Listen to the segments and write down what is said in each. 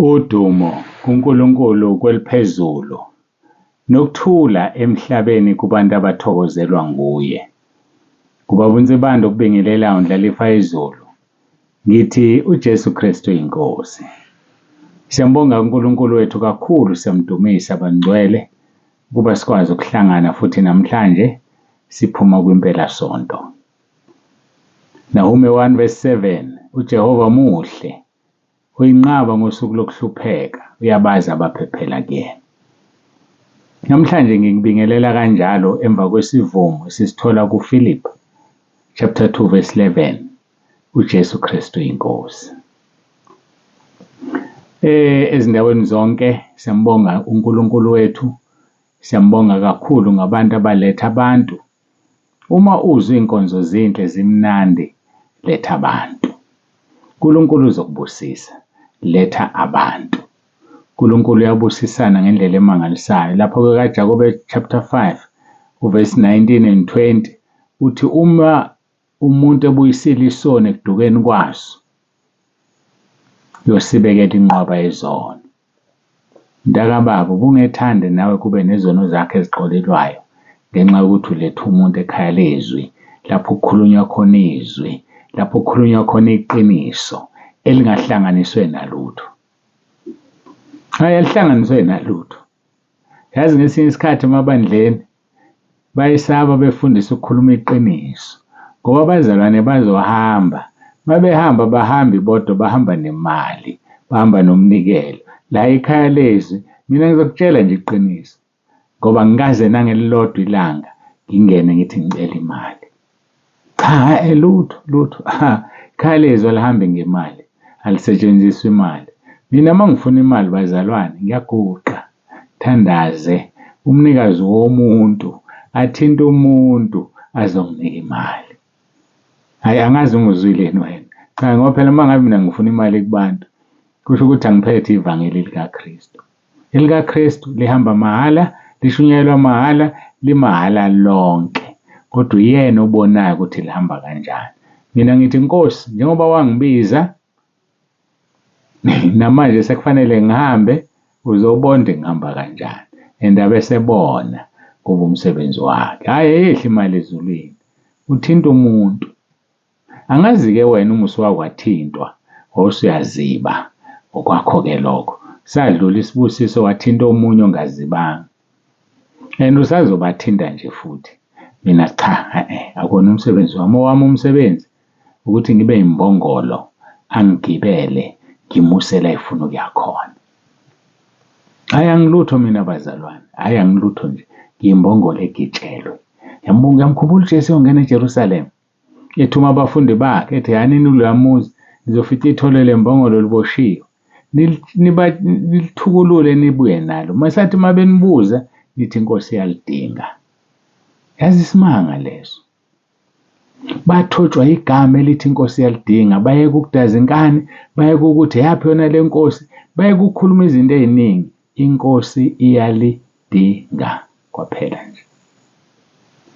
Udumo kuNkulunkulu kweliphezulu nokuthula emhlabeni kubantu abathokozelwa nguye. Kubaba uNsibanda okubingelelayo ndlalifa izulu. Ngithi uJesu Kristu inkosi. Siyambonga uNkulunkulu wethu kakhulu, siyamdumisa bangcwele ukuba sikwazi ukuhlangana futhi namhlanje siphuma kwimpela sonto. Nahume 1:7 uJehova muhle, uyinqaba ngosuku lokuhlupheka, uyabaza abaphephela kuyena. Namhlanje ngikubingelela kanjalo emva kwesivumo esisithola kuFilippi chapter 2:11 uJesu Kristu inkosi. Ezindaweni zonke siyambonga uNkulunkulu wethu, siyambonga kakhulu ngabantu abaletha abantu. Uma uzwe inkonzo zinhle zimnandi, letha abantu. uNkulunkulu uzokubusisa, letha abantu. uNkulunkulu uyabusisana ngendlela emangalisayo. Lapho kaJakobe chapter 5 uverse 19 and 20 uthi uma umuntu ebuyisile isono ekudukeni kwaso, yosibekela inqwaba yezono. Mntakababa, ubungethande nawe kube nezono zakhe ezixolelwayo ngenxa yokuthi uletha umuntu ekhaya lezwi, lapho kukhulunywa khona izwi, lapho kukhulunywa khona iqiniso elingahlanganiswe nalutho. Alihlanganiswe nalutho. Yazi ngesinye isikhathi emabandleni bayisaba befundisa ukukhuluma iqiniso ngoba abazalwane bazohamba. Mabehamba bahambi bodwa, bahamba nemali, bahamba nomnikelo. La ekhaya lezwi mina ngizokutshela nje iqiniso ngoba ngikaze nangelilodwa ilanga ngingene ngithi ngicela imali. Cha, lutho. Ekhaya lezwi alihambi ngemali, alisetshenziswa imali. Mina uma ngifuna imali bazalwane, ngiyaguqa, thandaze umnikazi womuntu, athinte umuntu azonginika imali. Hayi, angazi ungizwileni wena. Cha, ngoba phela uma ngabe mina ngifuna imali kubantu, kusho ukuthi angiphethe ivangeli likaKristu. ElikaKristu lihamba mahhala, lishunyayelwa mahhala, limahhala lonke. Kodwa uyena obonayo ukuthi lihamba kanjani. Mina ngithi Nkosi, njengoba wangibiza namanje sekufanele ngihambe, uzobona ngihamba kanjani. Endaba esebona kuba umsebenzi wakhe. Hhayi, ayehli imali ezulwini, uthinta umuntu. Angazi-ke wena uma usuwakwathinthwa usuyaziba okwakho-ke lokho. Sadlula isibusiso wathinta omunye ongazibanga. And usazobathinta nje futhi. Mina cha, akona umsebenzi wami. Owami umsebenzi ukuthi ngibe imbongolo, angigibele, ngimuse la efuna ukuya khona. Hhayi, angilutho mina bazalwane. Hhayi, angilutho nje. Ngiyimbongolo egitshelwe. Ngiyamkhumbula uJesu ongena eJerusalema, ethuma abafundi bakhe ethi, yanini kuloya muzi nizofica ithole lembongolo liboshiwe. Nilithukulule nibuye nalo. Masathi uma benibuza nithi inkosi iyalidinga. Yazi isimanga leso. Bathotshwa igama elithi inkosi iyalidinga, bayeke ukudaza inkani, bayeke ukuthi yaphi yona le nkosi, bayeke ukukhuluma izinto ey'ningi. Inkosi iyalidinga kwaphela nje.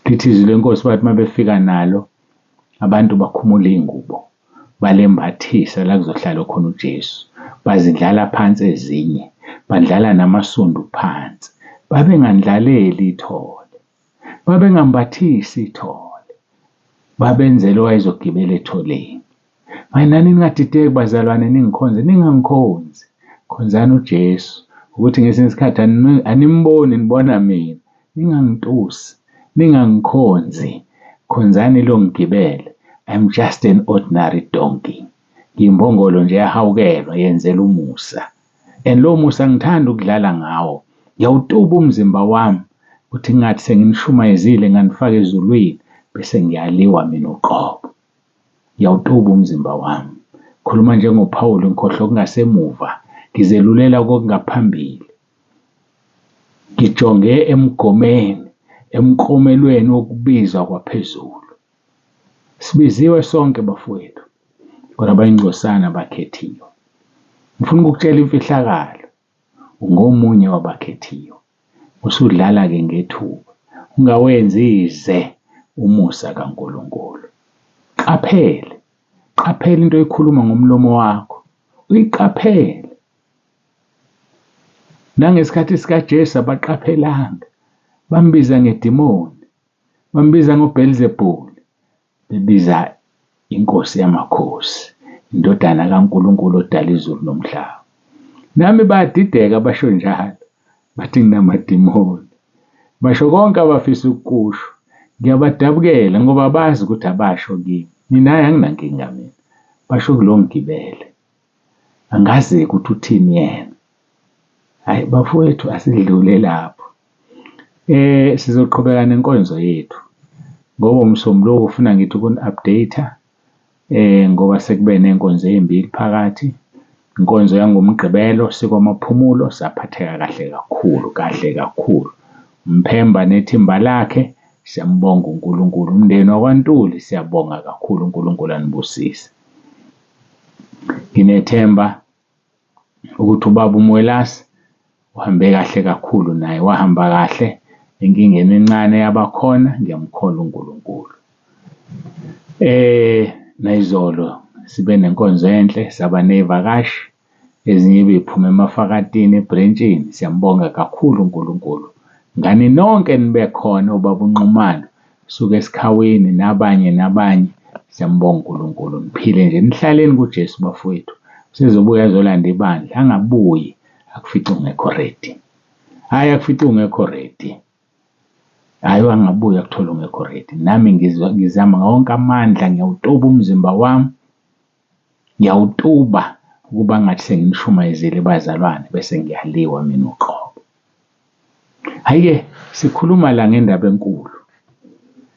Lithi izwi lenkosi bathi uma befika nalo, abantu bakhumula iy'ngubo, balembathisa la kuzohlala khona uJesu. Bazindlala phansi ezinye, bandlala namasundu phansi. Babengandlaleli ithole, babengambathisi ithole, babenzela owayezogibela etholeni. Manje nani ningadideki bazalwane, ningikhonze, ningangikhonzi. Khonzani uJesu ukuthi ngesinye isikhathi animboni, nibona mina. Ningangitusi, ningangikhonzi. Khonzani lo ngigibele. I'm just an ordinary donkey. Ngiyimbongolo nje yahawukelwa, yenzela umusa. And lo musa ngithanda ukudlala ngawo. Ngiyawutuba umzimba wami ukuthi ngathi senginishumayezile nganifaka ezulwini bese ngiyaliwa mina uqobo. Ngiyawutuba umzimba wami. Khuluma njengoPawulu, ngikhohlwa okungasemuva, ngizelulela kokungaphambili. Ngijonge emgomeni, emklomelweni wokubizwa kwaphezulu. Sibiziwe sonke bafowethu, kodwa bayingcosana abakhethiwe. Ngifuna ukukutshela imfihlakalo, ungomunye wabakhethiwe. Usudlala-ke ngethuba, ungawenzi ize umusa kaNkulunkulu. Qaphele into ekhuluma ngomlomo wakho, uyiqaphele. Nangesikhathi sikaJesu abaqaphelanga, bambiza ngedimoni, bambiza ngoBelizebhuli, bebiza inkosi yamakhosi, indodana kaNkulunkulu odala izulu nomhlaba. Nami badideka basho njalo, bathi nginamadimoni. Basho konke abafisa ukukusho. Ngiyabadabukela ngoba bazi ukuthi abasho kimi. Mina hhayi anginankinga mina. Basho kulo ngigibele. Angazi ukuthi uthini yena. Hayi bafowethu asidlule lapho. Sizoqhubeka nenkonzo yethu. Ngoba umsombuluko ufuna ngithi ukuni-update ngoba sekube nenkonzo ezimbili phakathi. Inkonzo yangomgqibelo sikwamaphumulo saphatheka kahle kakhulu. Mphemba nethimba lakhe siyambonga uNkulunkulu. Umndeni wakwaNtuli siyabonga kakhulu uNkulunkulu anibusise. Nginethemba ukuthi ubaba uMwelasi uhambe kahle kakhulu, naye wahamba kahle enkingeni encane yabakhona. Ngiyamkholwa uNkulunkulu. Nayizolo sibe nenkonzo enhle, saba nevakashi ezinye bephuma emafakatini ebrentshini. Siyambonga kakhulu uNkulunkulu. Ngani nonke nibe khona, ubaba uNxumalo suke esikhaweni nabanye. Siyambonga uNkulunkulu. Niphile nje, nihlaleni kuJesu bafowethu. Sizobuya azolanda ibandla, angabuyi akufice ungekho ready. Hayi akufice ungekho ready. Hayi angabuyi akuthola ungekho ready. Nami ngizama ngawonke amandla, ngiyawutuba umzimba wami. Ngiyawutuba ukuba ngathi senginishumayezile bazalwane bese ngiyaliwa mina uqobo. Hhayi-ke sikhuluma la ngendaba enkulu.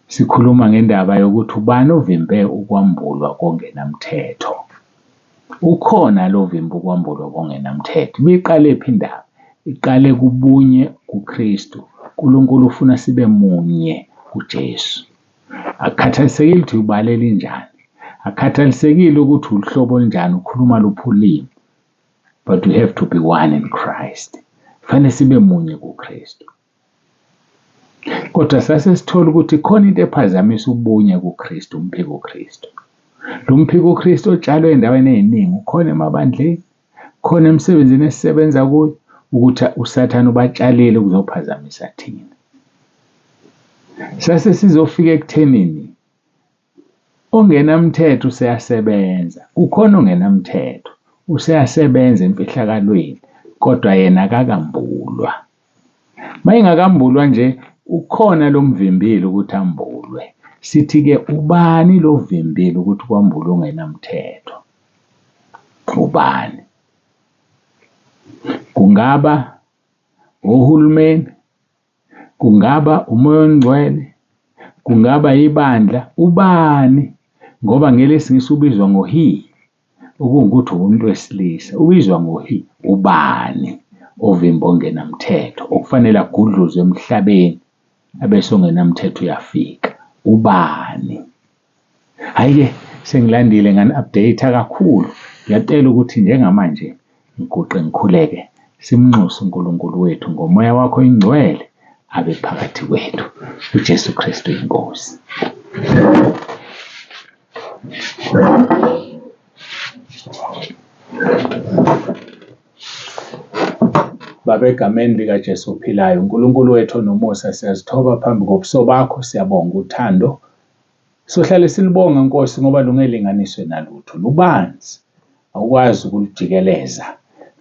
Sikhuluma ngendaba yokuthi ubani ovimbe ukwambulwa kongenamthetho. Ukhona lo vimba ukwambulwa kongenamthetho. Biqale phi indaba? Iqale kubunye kuKristu. uNkulunkulu ufuna sibe munye kuJesu. Akukhathalisekile ukuthi ubalela injani. Akukhathalisekile ukuthi uhlobo olunjani, ukhuluma luphi ulimi. But we have to be one in Christ. Fanele sibe munye kuKristu. Kodwa sasesithola ukuthi khona into ephazamisa ubunye kuKristu, umphiko uKristu. Lo mphiko uKristu otshalwe endaweni eziningi, ukhona emabandleni, khona emsebenzini esisebenza kuyo, ukuthi uSathane ubatshalile kuzophazamisa thina. Sase sizofika ekuthenini ongenamthetho useyasebenza. Kukhona ongenamthetho useyasebenza emfihlakalweni, kodwa yena akakambulwa. Mayingakambulwa nje, ukhona lo mvimbile ukuthi ambulwe. Sithi-ke ubani lo vimbile ukuthi kwambulwe ongenamthetho? Ubani? Kungaba ohulumeni, kungaba umoya ongcwele, kungaba ibandla. Ubani? Ngoba ngelesingisi ubizwa ngo-he, okungukuthi umuntu wesilisa. Ubizwa ngo-he. Ubani ovimba ongenamthetho okufanele agudluzwe emhlabeni abese ongenamthetho uyafika? Ubani? Hhayi-ke sengilandile ngani-update kakhulu. Ngiyacela ukuthi njengamanje ngiguqe ngikhuleke, simnxuse uNkulunkulu wethu ngomoya wakho ingcwele abe phakathi kwethu. uJesu Kristu inkosi. Baba, egameni likaJesu ophilayo, uNkulunkulu wethu onomusa, siyazithoba phambi kobuso bakho. Siyabonga uthando. Sohlale silibonga Nkosi ngoba lungelinganiswe nalutho. Lubanzi, awukwazi ukulujikeleza.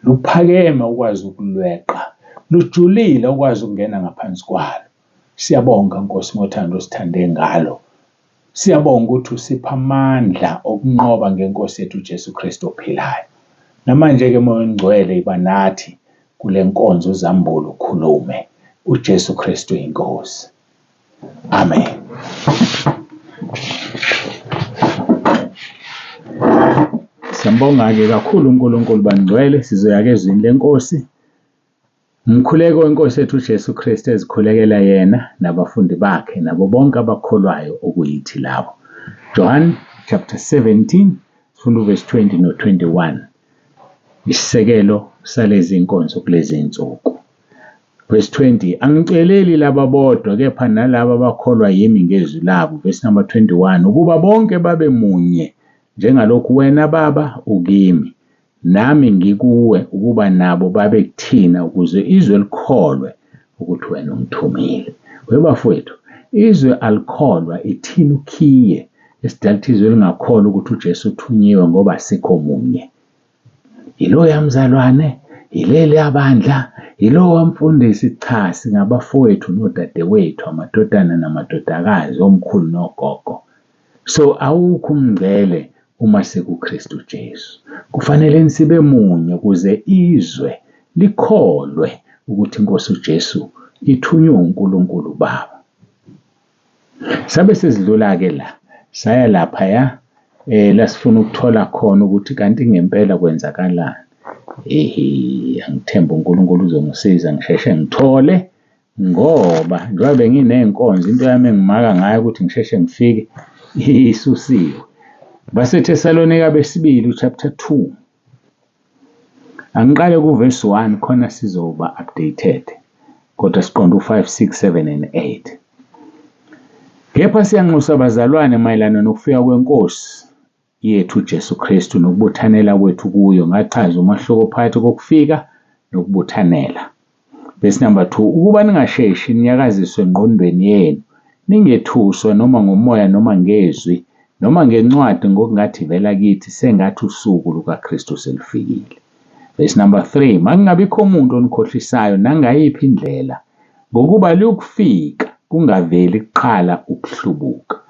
Luphakeme, ukwazi ukulweqa. Lujulile, ukwazi ukungena ngaphansi kwalo. Siyabonga Nkosi ngothando osithande ngalo. Siyabonga ukuthi usipha amandla okunqoba ngenkosi yethu uJesu Kristu ophilayo. Namanje-ke moya ongcwele iba nathi kule nkonzo uzambule ukhulume. uJesu Kristu inkosi. Amen. Siyambonga-ke kakhulu uNkulunkulu bangcwele. Sizoya-ke ezwini lenkosi. Umkhuleko wenkosi yethu uJesu Kristu ezikhulekela yena nabafundi bakhe nabo bonke abakholwayo okuyithi labo. John chapter 17 sifunda verse 20 no-21. Isisekelo salezi inkonzo kulezi insuku. Verse 20, angiceleli laba bodwa kepha nalabo abakholwa yimi ngezwi labo. Verse number 21, ukuba bonke babe munye njengalokhu wena Baba ukimi nami ngikuwe ukuba nabo babe kuthina ukuze izwe likholwe ukuthi wena ungithumile. Webafowethu, izwe alikholwa ithina ukhiye esidala ukuthi izwe lingakholwa ukuthi uJesu uthunyiwe ngoba asikho munye. Yilo yamzalwane, yileli yabandla, yilo wamfundisi. Cha, singabafowethu nodadewethu, amadodana namadodakazi, omkhulu nogogo. So awukho umngcele uma sekuKristu Jesu. Kufanele sibe munye ukuze izwe likholwe ukuthi iNkosi uJesu ithunywe uNkulunkulu Baba. Sabe sesidlula-ke la, saya laphaya la sifuna ukuthola khona ukuthi kanti ngempela kwenzakalani. Angithemba uNkulunkulu uzongisiza ngisheshe ngithole, ngoba njengoba benginey'nkonzo into yami engimaka ngayo ukuthi ngisheshe ngifike isusiwe. BaseThesalonika besibili chapter 2. Angiqale kuverse 1 khona sizoba updated. Kodwa siqonde u5, 6, 7 and 8. Kepha siyanxusa bazalwane mayelana nokufika kweNkosi yethu uJesu Kristu nokubuthanela kwethu kuyo. Ngachaza umahluko phakathi kokufika nokubuthanela. Verse number 2, ukuba ningasheshi ninyakaziswe engqondweni yenu, ningethuswa noma ngomoya noma ngezwi noma ngencwadi ngokungathi vela kithi sengathi usuku lukaKristu selifikile. Verse number 3, makungabikho umuntu onikhohlisayo nangayiphi indlela, ngokuba lukufika kungaveli kuqala ukuhlubuka.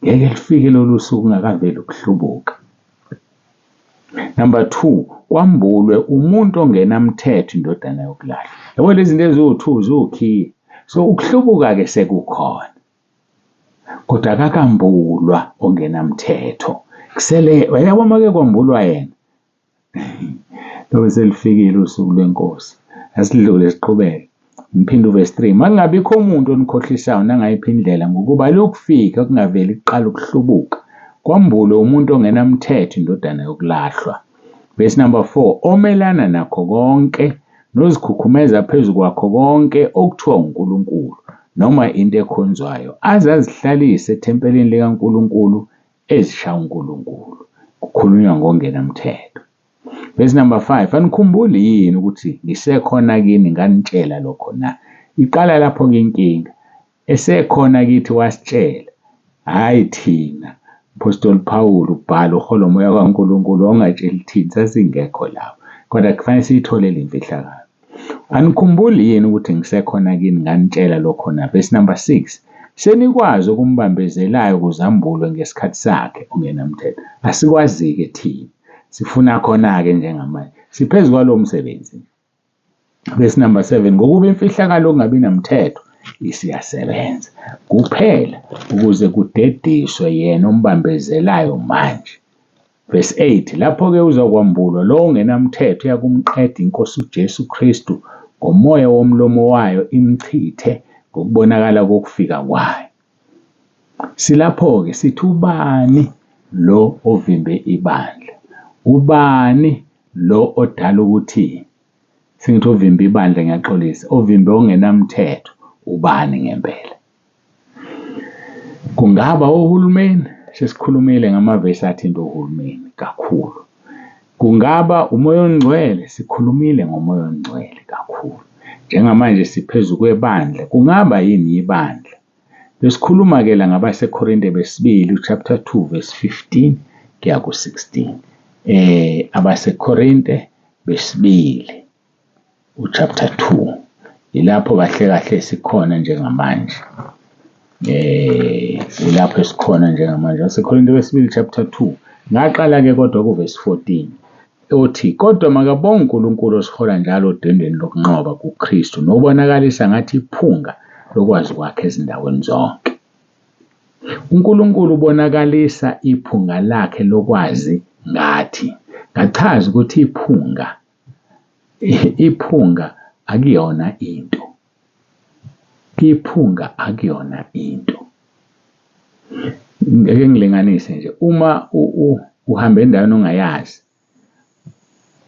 Ngeke lifike lolu suku kungakaveli ukuhlubuka. Number 2, kwambulwe umuntu ongenamthetho indodana yokulahla. Yabo lezi zinto eziwu-2 ziwukhiye. So ukuhlubuka-ke sekukhona, kodwa akakambulwa ongenamthetho. Kusele yabo make kwambulwa yena. Lobe selifikile usuku lweNkosi. Asidlule siqhubeke. Ngiphinde uverse 3, makungabikho umuntu onikhohlisayo nangayiphi indlela, ngokuba lukufika kungaveli kuqala ukuhlubuka. Kwambulwe umuntu ongenamthetho indodana yokulahlwa. Verse number 4, omelana nakho konke nozikhukhumeza phezu kwakho konke okuthiwa uNkulunkulu noma into ekhonzwayo, azazihlalise ethempelini likaNkulunkulu ezishaya uNkulunkulu. Kukhulunywa ngongenamthetho. Verse number 5, anikhumbuli yini ukuthi ngisekhona kini nganitshela lokho na? Iqala lapho-ke inkinga. Esekhona kithi wasitshela, hhayi thina. Apostoli Paul ubhala uhola umoya kaNkulunkulu ongatsheli thina, sasingekho lapho. Kodwa kufanele siyitholele imfihlakalo. Anikhumbuli yini ukuthi ngisekhona kini nganitshela lokho na? Verse number 6, senikwazi okumbambezelayo kuzambulwe ngesikhathi sakhe ongenamthetho. Asikwazi-ke thina. Sifuna khona-ke njengamanje. Siphezu kwalo msebenzi. Verse number 7, ngokuba imfihlakalo okungabi namthetho isiyasebenza kuphela ukuze kudediswe yena ombambezelayo manje. Verse 8, lapho-ke uzokwambulwa lo ongenamthetho yakumqeda iNkosi uJesu Kristu ngomoya womlomo wayo imchithe ngokubonakala kokufika kwayo. Silapho-ke sithi ubani lo ovimbe ibandla? Ubani lo odala ukuthi singithi ovimbe ibandla? Ngiyaxolisa, ovimbe ongenamthetho ubani ngempela? Kungaba ohulumeni? Sesikhulumile ngamavesi athinta uhulumeni kakhulu. Kungaba umoya ongcwele? Sikhulumile ngomoya ongcwele kakhulu. Njengamanje siphezu kwebandla. Kungaba yini ibandla? Besikhuluma-ke la ngabaseKorinte besibili chapter 2 verse 15 kuya ku-16. AbaseKorinte besibili chapter 2 ilapho kahle kahle sikhona njengamanje. Ilapho esikhona njengamanje. AbaseKorinte besibili chapter 2 ngaqala-ke kodwa kuverse 14 othi, kodwa makabonge uNkulunkulu osihola njalo odwendweni lokunqoba kuKristu nokubonakalisa ngathi iphunga lokwazi kwakhe ezindaweni zonke. uNkulunkulu ubonakalisa iphunga lakhe lokwazi ngathi. Ngachaza ukuthi iphunga akuyona into. Iphunga akuyona into. Ngeke ngilinganise nje, uma uhamba endaweni ongayazi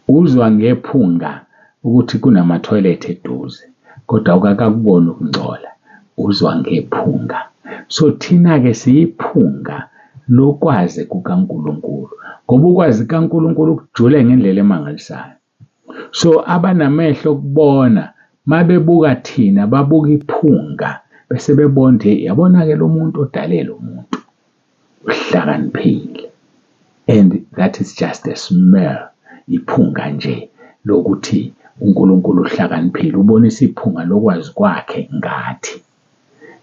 uzwa ngephunga ukuthi kunama-toilet eduze, kodwa akakuboni ukungcola, uzwa ngephunga. So thina-ke siyiphunga lokwazi kukaNkulunkulu, ngoba ukwazi kaNkulunkulu kujule ngendlela emangalisayo. So abanamehlo okubona mabebuka thina babuka iphunga bese bebonde yabona-ke lo muntu odale lo muntu uhlakaniphile, and that is just a smell, iphunga nje lokuthi uNkulunkulu uhlakaniphile, ubonisa iphunga lokwazi kwakhe ngathi.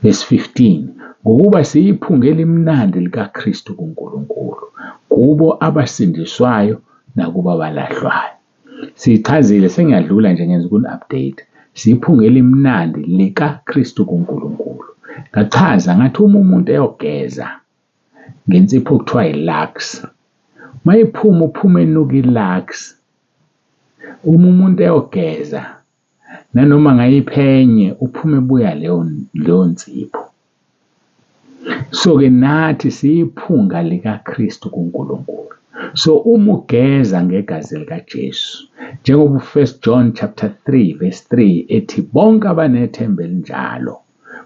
Verse 15, ngokuba siyiphunga elimnandi likaKristu kuNkulunkulu kubo abasindiswayo nakubo abalahlwayo. Sichazile, sengiyadlula nje ngenza ukuni-update. Siyiphunga elimnandi likaKristu kuNkulunkulu. Ngachaza ngathi uma umuntu eyogeza ngensipho okuthiwa yi-Lux, mayiphuma uphume enuka i-Lux. Uma umuntu eyogeza nanoma ngayiphenye uphume ebuya leyo nsipho. So-ke nathi siyiphunga likaKristu kuNkulunkulu. So uma ugeza ngegazi likaJesu, njengoba u-1 John chapter 3 verse 3 ethi bonke abanethemba elinjalo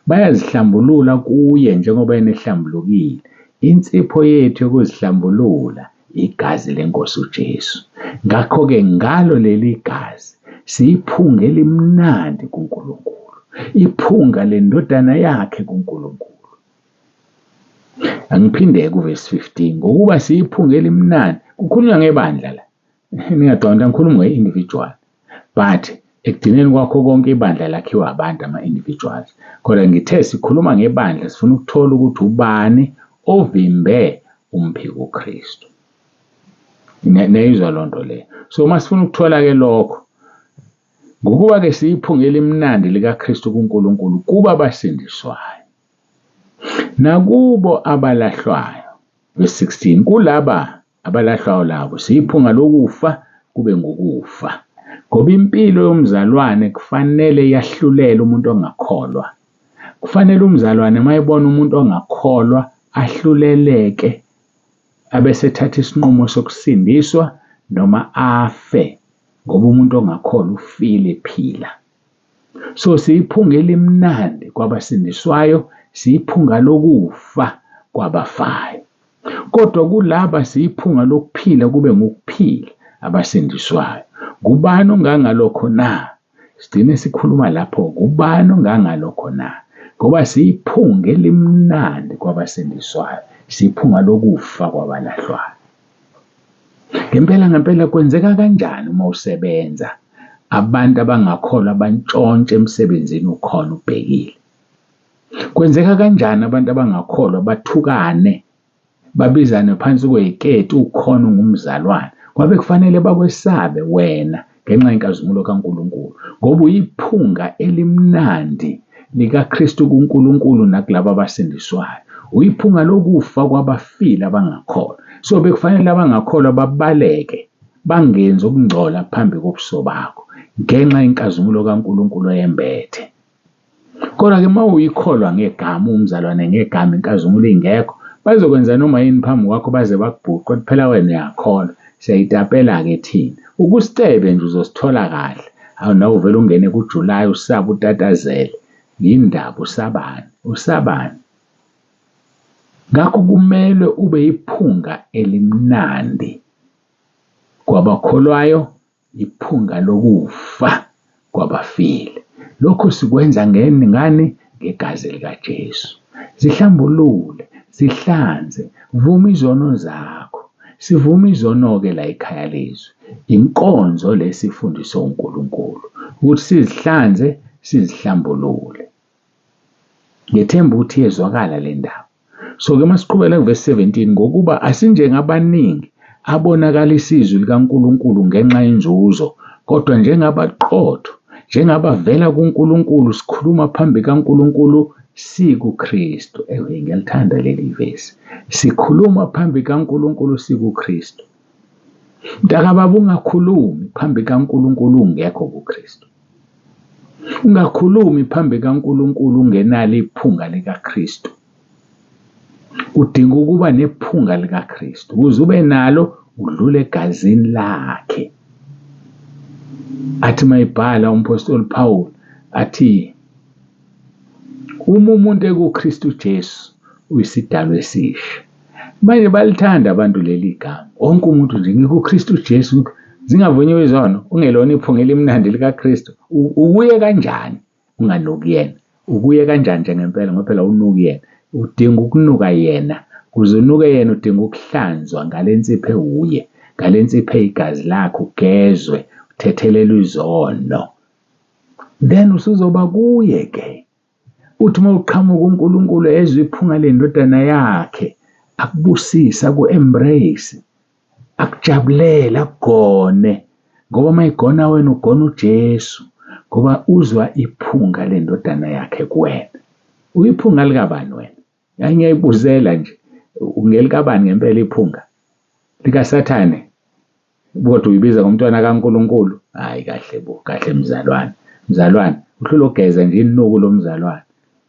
bayazihlambulula kuye njengoba enehlambulukile. Insipho yethu yokuzihlambulula igazi lenkosi uJesu. Ngakho-ke ngalo leli gazi siyiphunga elimnandi kuNkulunkulu, iphunga lendodana yakhe kuNkulunkulu. Angiphinde ku-verse 15, ngokuba siyiphunga elimnandi. Kukhulunywa ngebandla la, ningaqonda ngikhuluma nge-individual, but ekugcineni kwakho konke ibandla lakhiwa abantu, ama-individuals. Kodwa ngithe sikhuluma ngebandla sifuna ukuthola ukuthi ubani ovimbe umphiko uKristu. Neyizwa loo nto leyo. So uma sifuna ukuthola-ke lokho, ngokuba-ke siyiphunga elimnandi likaKristu kuNkulunkulu kuba abasindiswayo nakubo abalahlwayo. Verse 16, kulaba abalahlwayo labo siyiphunga lokufa kube ngokufa, ngoba impilo yomzalwane kufanele yahlulele umuntu ongakholwa. Kufanele umzalwane mayebona umuntu ongakholwa ahluleleke abesethatha isinqumo sokusindiswa noma afe, ngoba umuntu ongakholwa ufile ephila. So siyiphunga elimnandi kwabasindiswayo, siyiphunga lokufa kwabafayo. Kodwa kulaba siyiphunga lokuphila kube ngokuphila abasindiswayo. Kubani ongangalokho na? Sigcine sikhuluma lapho, kubani ongangalokho na? Ngoba siyiphunga elimnandi kwabasindiswayo, siyiphunga lokufa kwabalahlwayo. Ngempela kwenzeka kanjani uma usebenza abantu abangakholwa abantshontshe emsebenzini ukhona ubhekile? Kwenzeka kanjani abantu abangakholwa bathukane, babizane phansi kwey'keti ukhona ungumzalwane? Kwabe kufanele bakwesabe wena ngenxa yenkazimulo kaNkulunkulu, ngoba uyiphunga elimnandi likaKristu kuNkulunkulu nakulabo abasindiswayo. Uyiphunga lokufa kwabafile abangakholwa. So bekufanele abangakholwa babaleke, bangenzi ukungcola phambi kobuso bakho ngenxa yenkazimulo kaNkulunkulu eyembethe. Kodwa-ke uma uyikholwa ngegama, umzalwane ngegama, inkazimulo ingekho, bazokwenza noma yini phambi kwakho baze bakubhuqe ukuthi phela wena uyakholwa. Siyayitapela-ke thina. Ukusitebe nje uzosithola kahle. Awu nawe uvele ungene kuJulayi usaba utatazele. Yindaba usabani? Ngakho kumele ube iphunga elimnandi kwabakholwayo, iphunga lokufa kwabafile. Lokho sikwenza ngani? Ngegazi likaJesu. Zihlambulule, zihlanze, vuma izono zakho. Sivume izono-ke la ekhaya lezwi. Inkonzo lesifundiswa uNkulunkulu ukuthi sizihlanze, sizihlambulule. Ngethemba ukuthi yezwakala le ndaba. So-ke masiqhubela kuverse 17, ngokuba asinjengabaningi abonakalisa izwi likaNkulunkulu ngenxa yenzuzo, kodwa njengabaqotho, njengabavela kuNkulunkulu, sikhuluma phambi kaNkulunkulu sikuKristu. Ngiyalithanda leli verse. Sikhuluma phambi kaNkulunkulu sikuKristu. Mntakababa, ungakhulumi phambi kaNkulunkulu ungekho kuKristu. Ungakhulumi phambi kaNkulunkulu ungenalo iphunga likaKristu. Udinga ukuba nephunga likaKristu ukuze ube nalo, udlule egazini lakhe. Athi mayibhala umpostoli Paul athi uma umuntu ekuKristu Jesu uyisidalwa esisha, Manje balithanda abantu leli gama. Wonke umuntu nje ngikuKristu Jesu zingavunyiwe izono ungelona iphunga elimnandi likaKristu. Ukuye kanjani unganuki yena? Ukuye kanjani nje ngempela ngoba phela unuki yena. Udinga ukunuka yena. Kuze unuke yena udinga ukuhlanzwa ngalensipho ewuye, ngalensipho eyigazi lakho ugezwe, uthethelelwe izono. Then usuzoba kuye ke. Uthi uma uqhamuka uNkulunkulu ezwe iphunga lendodana yakhe, akubusisa ku-embrace, akujabulele, akugone. Ngoba uma igona wena ugona uJesu, ngoba uzwa iphunga lendodana yakhe kuwena. Uyiphunga likabani wena? Ngiyayibuzela nje, ungelikabani ngempela iphunga? LikaSathane? Kodwa uyibiza ngomntwana kaNkulunkulu? Hayi kahle bo, kahle mzalwane. Mzalwane, uhlula ukugeza nje inuku lomzalwane.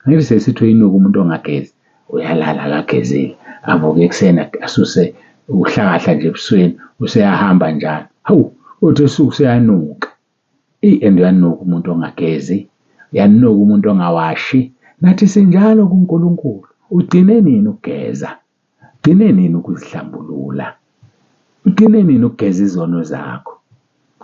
Angithi sesithi uyinuka umuntu ongagezi, uyalala akagezile. Avuke ekuseni asuse uhlakahla nje ebusweni, useyahamba njalo. Hawu, uthi esuku seyanuka. And uyanuka umuntu ongagezi, uyanuka umuntu ongawashi. Nathi sinjalo kuNkulunkulu. Ugcine nini ukugeza? Ugcine nini ukuzihlambulula? Ugcine nini ukugeza izono zakho?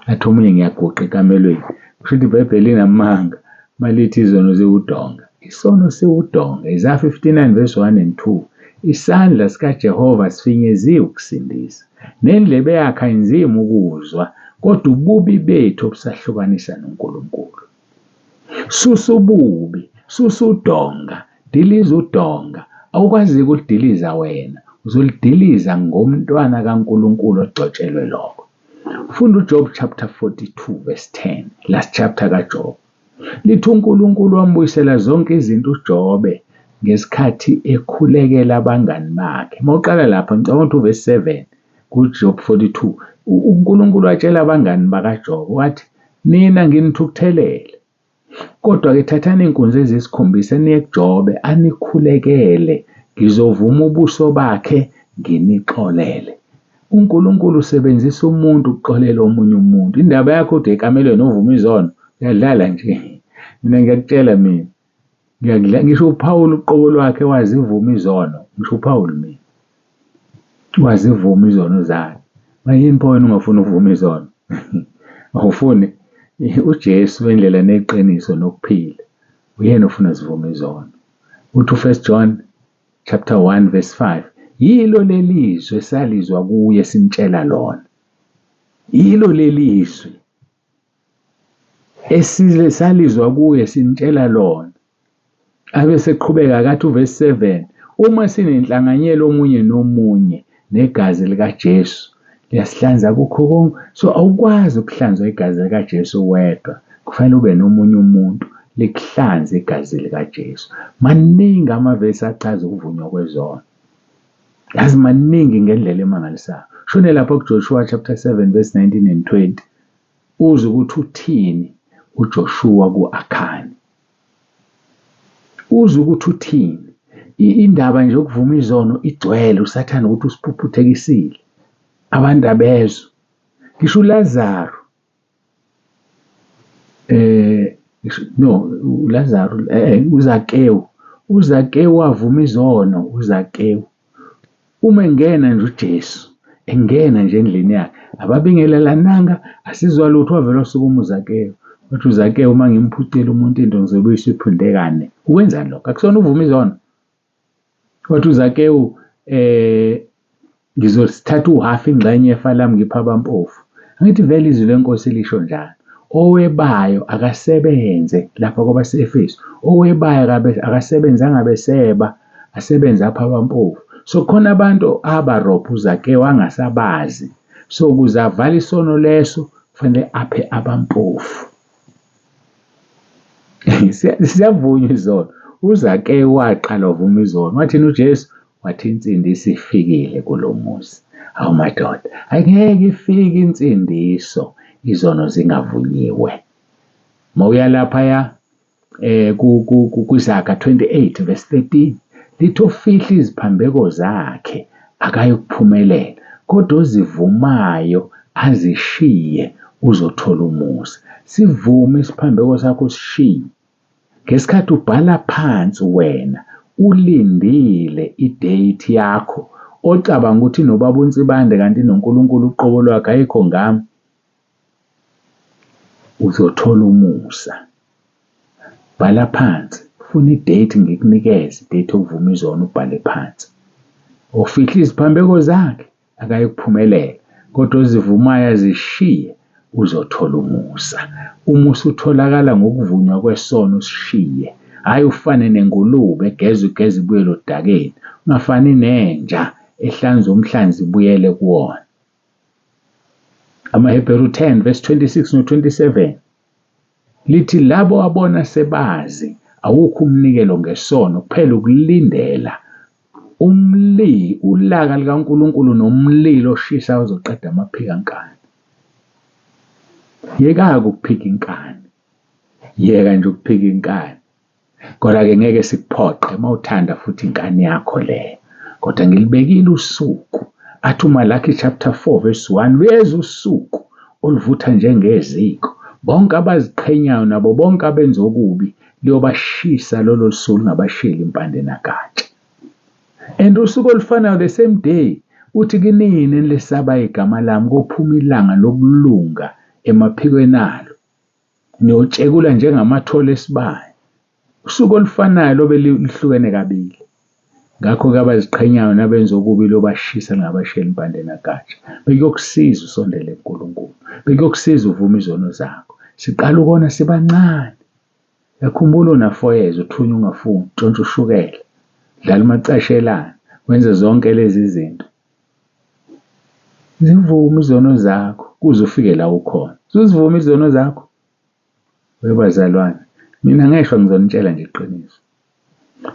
Athi omunye ngiyaguqa ekamelweni. Kusho ukuthi iBhayibheli linamanga malithi izono ziwudonga. Isono siwudonga. Isaiah 59 verse 1 and 2. Isandla sikaJehova sifinyeziwe ukusindisa. Nendlebe yakhe ayinzima ukuzwa, kodwa ububi bethu obusahlukanisa noNkulunkulu. Susa ububi, susa udonga, diliza udonga. Awukwazi ukulidiliza wena, uzolidiliza ngomntwana kaNkulunkulu ogcotshelwe lokho. Funda uJob chapter 42 verse 10, last chapter kaJob. Lithi uNkulunkulu wambuyisela zonke izinto uJobe ngesikhathi ekhulekela abangani bakhe. Mawuqala lapha ngicabanga ukuthi verse 7 kuJob 42. uNkulunkulu watshela abangani bakaJob wathi, nina nginithukuthelele, kodwa-ke thathani inkunzi eziyisikhombisa niye kuJobe anikhulekele, ngizovuma ubuso bakhe nginixolele. uNkulunkulu usebenzisa umuntu ukuxolela omunye umuntu. Indaba yakho ude ekamelweni ovuma izono uyadlala nje. Mina ngiyakutshela mina, ngisho uPawulu uqobo lwakhe wazivuma izono. Ngisho uPawulu mina wazivuma izono zakhe. Mayini pho wena ungafuni ukuvuma izono? Awufuni? uJesu wendlela neqiniso nokuphila, uyena ofuna sivuma izono. Uthi u1 John chapter 1 verse 5, yilo lelizwe salizwa kuye simtshela lona. Yilo lelizwe salizwa kuye simtshela lona. Abe seqhubeka akathi uverse 7, uma sinenhlanganyelo omunye nomunye negazi likaJesu liyasihlanza kukho konke. So awukwazi ukuhlanzwa igazi likaJesu wedwa, kufanele ube nomunye umuntu likuhlanze igazi likaJesu. Maningi amavesi achaza ukuvunywa kwezono, yazi maningi ngendlela emangalisayo. Shone lapho kuJoshua chapter 7 verse 19 and 20 uze ukuthi uthini uJoshua ku-Akhani. Uze ukuthi uthini. Indaba nje yokuvuma izono igcwele, uSathane ukuthi usiphuphuthekisile. Abantu abezwe. Ngisho uLazaro uZakewu wavuma izono. uZakewu uma engena nje uJesu, engena nje endlini yakhe, ababingelelananga, asizwa lutho, wavela wasukuma uZakewu. Wathi uZakewu uma ngimphucela umuntu into ngizobuyisa iphundekane. Ukwenzani lokho? Akusona uvuma izono. Wathi uZakewu ngizosithatha uhafu ingxenye yefa lami ngipha abampofu. Angithi vele izwi lenkosi lisho njalo. Owebayo akasebenze lapha kwabaseEfesu. Owebayo akasebenzanga beseba, asebenza apha abampofu. So khona abantu abarobha uZakewu angasabazi. So ukuze avale isono leso kufanele aphe abampofu. Siyavunywa izono. uZakewu waqala wavuma izono. Wathini uJesu? Wathi insindiso ifikile kulo muzi. Awu madoda, angeke ifike insindiso izono zingavunyiwe. Mawuya lapha kuIsaka 28 verse 13, lithi ofihla iziphambeko zakhe akayokuphumelela, kodwa ozivumayo azishiye uzothola umusa. Sivume isiphambeko sakho sishiye. Ngesikhathi ubhala phansi wena ulindile idate yakho ocabanga ukuthi nobaba uNsibande kanti noNkulunkulu uqobo lwakhe ayikho ngami, uzothola umusa. Bhala phansi, funa idate ngikunikeze, idate okuvuma izono ubhale phansi. Ofihla iziphambeko zakhe akayikuphumelela, kodwa ozivumayo azishiye uzothola umusa. Umusa utholakala ngokuvunywa kwesono usishiye, hhayi ufane nengulube egeza ibuyele odakeni, ungafani nenja ehlanza umhlanzi ibuyele kuwona. AmaHebheru 10 verse 26 no-27 lithi labo abona sebazi awukho umnikelo ngesono kuphela ukulindela ulaka likaNkulunkulu nomlilo oshisa ozoqeda amaphika nkani. Yeka-ke ukuphika inkani, yeka nje ukuphika inkani. Kodwa-ke ngeke sikuphoqe mawuthanda futhi inkani yakho le. Kodwa ngilibekile usuku, athi uMalaki chapter 4 verse 1, luyeza usuku oluvutha njengeziko, bonke abaziqhenyayo nabo bonke abenza okubi liyobashisa lolo suku lingabashiyeli impande nagatsha. And usuku olufanayo the same day uthi kinini nilesabayo igama lami kophuma ilanga lokulunga emaphikweni alo, niyotshekula njengamathole esibaya. Usuku olufanayo lobe lihlukene kabili. Ngakho-ke abaziqhenyayo nabenza okubi liyobashisa lingabashiyeli impande nagatsha. Bekuyokusiza usondele kuNkulunkulu, bekuyokusiza uvume izono zakho. Siqala ukona sibancane. Yakhumbula unafoyeza uthunywa ungafuni, ntshontsha ushukela, dlala umacashelana, wenze zonke lezi zinto. Zivume izono zakho kuze ufike la ukhona. Uzivuma izono zakho. Webazalwane, mina ngeshwa ngizonitshela nje iqiniso.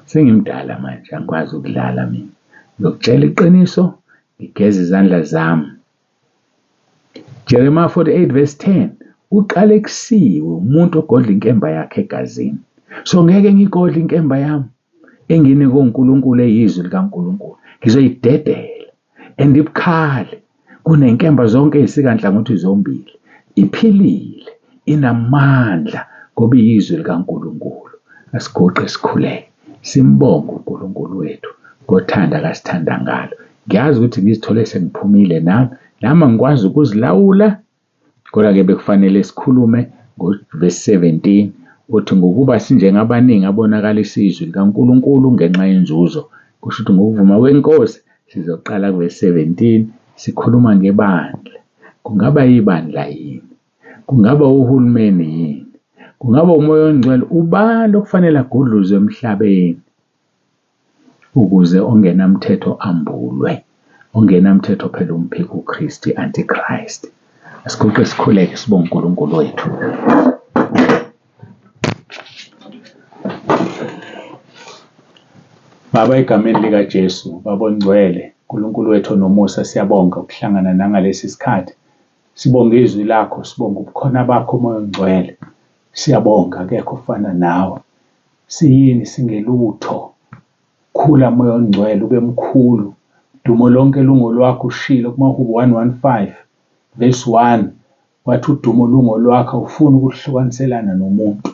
Sengimdala manje, angikwazi ukudlala mina. Ngizokutshela iqiniso, ngigeze izandla zami. Jeremiah 48 verse 10, uqale kusiwe umuntu ogodla inkemba yakhe egazini. So ngeke ngigodle inkemba yami enginikwe uNkulunkulu eyizwi likaNkulunkulu. Ngizoyidedela and ibukhali kunenkemba zonke ezikanhlangothi zombili. Iphilile, inamandla ngoba iyizwi likaNkulunkulu. Asigoqe sikhuleke, simbonge uNkulunkulu wethu ngothanda akasithanda ngalo. Ngiyazi ukuthi ngizithole sengiphumile nami angikwazi ukuzilawula. Kodwa-ke bekufanele sikhulume ngoverse 17 uthi ngokuba sinjengabaningi abonakalisa izwi likaNkulunkulu ngenxa yenzuzo. Kusho ukuthi ngokuvuma kwenkosi sizoqala kuverse 17 sikhuluma ngebandla. Kungaba yibandla yini? Kungaba uhulumeni yini? Kungaba umoya ongcwele? Ubani okufanele agudluzwe emhlabeni ukuze ongenamthetho ambulwe? Ongenamthetho phela umphika uKristu, i-Antichrist. Asigoqe sikhuleke sibonge uNkulunkulu wethu. Baba, egameni likaJesu, Baba ongcwele, uNkulunkulu wethu onomusa, siyabonga ukuhlangana nangalesi sikhathi. Sibonga izwi lakho, sibonga ubukhona bakho Moya Ongcwele. Siyabonga akekho ofana nawe. Siyini singelutho. Khula Moya Ongcwele, ube mkhulu. Dumo lonke lungo lwakho ushilo kuMahubo 115 verse 1. Wathi udumo lungo lwakho ufuna ukuhlukaniselana nomuntu.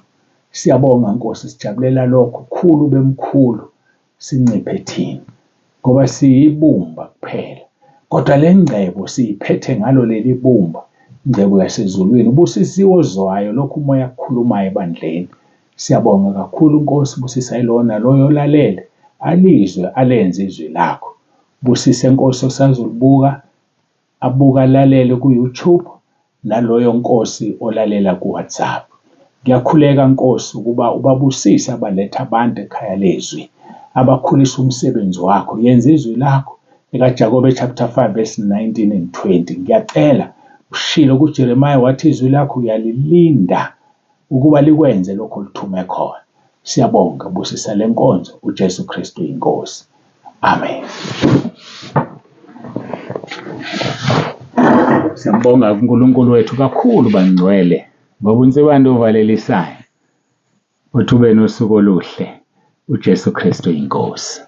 Siyabonga Nkosi, sijabulela lokho. Khulu ube mkhulu, sinciphe thina ngoba siyibumba kuphela. Kodwa le ngcebo siyiphethe ngalo leli bumba, ingcebo yasezulwini. Ubusisiwe ozwayo lokhu umoya akukhulumayo ebandleni. Siyabonga kakhulu Nkosi, busisa ilona loyo olalele alizwe alenze izwi lakho. Busise Nkosi osazolibuka, abuka alalele ku-YouTube, naloyo Nkosi olalela ku-WhatsApp. Ngiyakhuleka Nkosi ukuba ubabusise abaletha abantu ekhaya lezwi, abakhulisa umsebenzi wakho. Yenza izwi lakho ekaJakobe chapter 5 verse 19 and 20. Ngiyacela ushilo kuJeremiah wathi izwi lakho uyalilinda ukuba likwenze lokho olithume khona. Siyabonga, busisa le nkonzo uJesu Kristu inkosi. Amen. Siyambonga uNkulunkulu wethu kakhulu bangcwele ngoba uNsibande uvalelisayo. Uthi ube nosuku oluhle. uJesu Kristu inkosi.